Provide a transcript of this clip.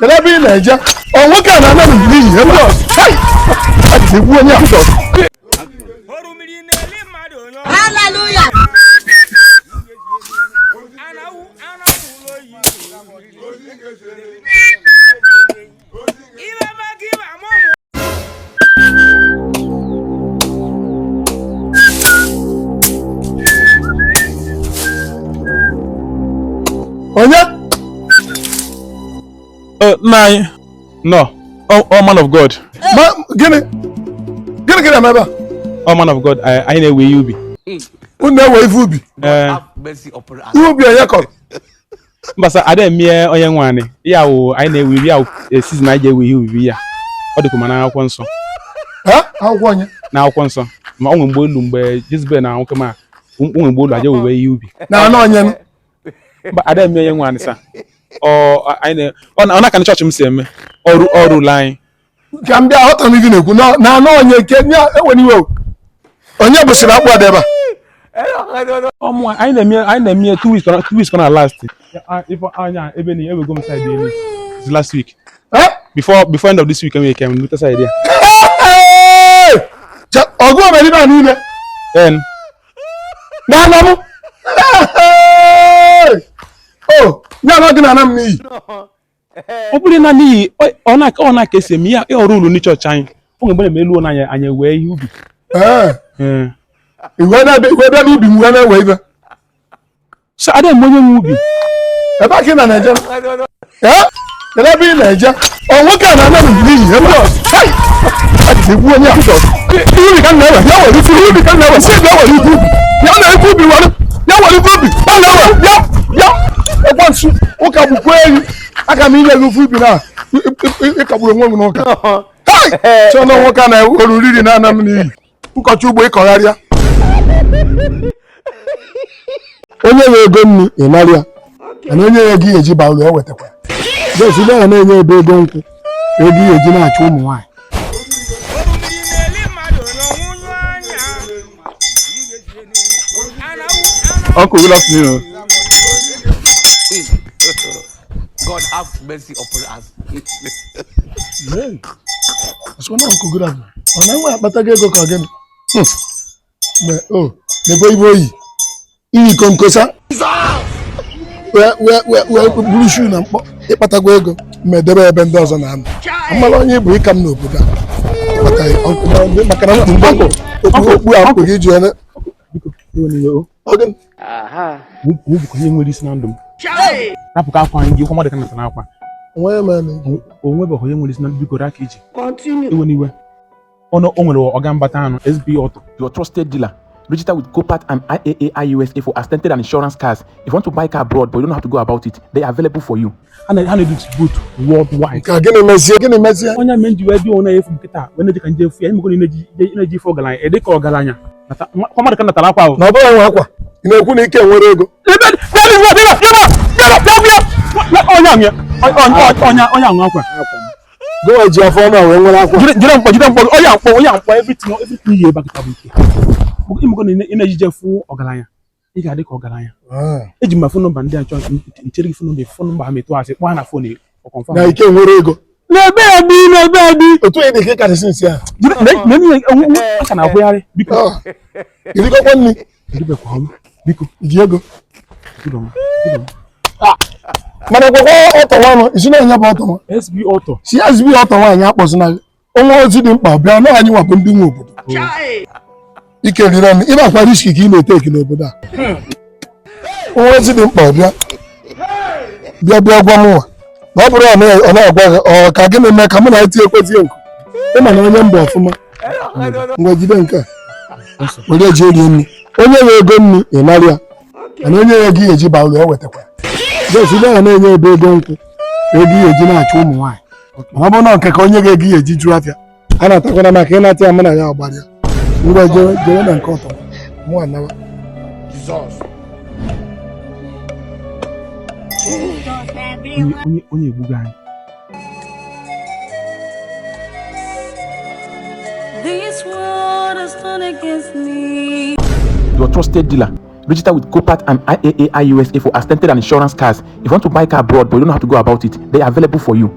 Let me Niger. Oh, what can I Hallelujah. Nine. No. Oh, man of God. Get it, remember. Oh, man of God. I know where you be. Who know where you be? You be a yakov. But I didn't mere or young one. Yeah, I know we are season I get with you. We are. What the command now, Conso? Huh? How one? Now, Conso. My own boy, just been now, come on. Bowl, I know where you be. Now, no, but I didn't mere young one, sir. Or I know. On I can touch him, same. Or line. Come down out and even no, now, you can't. When you go on your bus, whatever. I know me 2 weeks. 2 weeks gonna last. If I even ever go inside the last week. Huh? Before end of this week, we can look aside there. I'll go over there. Then No. Oh, you're not gonna me. open na ni ona kese mi ya e rule ni church anyị o ngbe me lu na anya we ihe ubi iwe na ubi mu na we ibe so ade mo nyen ubi e ba ki na Naija ele bi Naija o wo ka na mi ni e mo hey ati bu onye aso ibi kan na ya wo ibi kan na wa se ya wo ibi ya na ibi wa ya wo ibi ya na wa ya e kwa su o ka bu ko eyi aka mi ile lufu bi na e ka buru nwo no ka hey so no wo ka na oruriri na anam ni ukochu ugbo ikogharia onye we ego nni inaria ana onye ye gi eji ba ulo ewetekwa je si na enye ebe ego nku egi eji na achu umu nwanyị Uncle, good afternoon. God have mercy upon us. Man, that's one uncle good afternoon. On that way, but I go again. Oh, the boy. Iyi konkosa. We blue shoe na mkpọ. Ịkpatago ego. Medebe ebe ndị ọzọ na anọ. Amala onye bụ ịkam n'obodo a. Ịkpata maka na mkpọ. Okpu akpụ gị ji ene. Ogen. Aha. Wo ko yen wadi sinandum. Rapu ka kwa ngi ko mo de kan na akwa. Onwe man. Onwe be ko yen wadi sinandum biko raka eji. Continue. Ewo niwe. Ono onwere oga mbata anu SB Auto. Your trusted dealer. Register with Copat and IAA USA for extended and insurance cars. If you want to buy car abroad but you don't know how to go about it, they are available for you. And they distribute worldwide. Ka gini mesi. Onya menji we bi ona efu kita. We na je kan je fu ya mi ko ni energy for galanya. E de ko galanya. Ko ma de kan na tala kwa o. Na obo nwa akwa. Ina ekwu na ike nwere ego. Onya nwa akwa. Go eji afọ na we nwere akwa. Jide mkpọ onya mkpọ everything ye bakita bu ike. Imoko ni energy je fu ogalanya. Ị ga-adị ka ọgaranya. Eji ma phone number ndị a chọọ nchere gị phone number ha metu asị kpọọ na phone o confirm. Na ike nwere ego. N'ebe abi. Otu ị dị ka sinsi a. Na mi aka na akwụgharị biko. Iri ko kwani. Ndị be kwa biko. Iji ego. Gido. Mana gwagwa ọtọ nwanụ, isi na enye bụ ọtọ nwa. SB Auto. Si SB ọtọ nwaanyị akpọsina onwe ozi dị mkpa bịa na anyị nwapụ ndị nwe obodo. Ike riri ọnụ, ịba akwa riski ka ị na-eteki n'obodo a. Onwe ozi dị mkpa bịa gwa m nwa. Na ọ bụrụ ọ na-agwa gị ọ ka gị na-eme ka mụ na eti ekwezi nku. Ịma na onye mba ọfụma. Ngwa jide nke a. Were ji eri nri. Onye nwe ego nri ịnarịa. Mana onye nwe gị eji ba ụlọ ewetakwa. Jesi na enye ebe ego nkwụ. Ego eji na-achụ ụmụ nwaanyị. Mana ọ bụrụ na nke ka onye ga-egi eji jụọ afịa. A na-atakwana maka ịnata ya mụ na ya ọgbara ya. Ngwa jere na nke ọtọ. Mụ anawa. Jizọs. Onye egbuga anyị. This world has turned against me. Your trusted dealer. Register with Copat and IAA USA for extended and insurance cars. If you want to buy car abroad but you don't know how to go about it, they are available for you.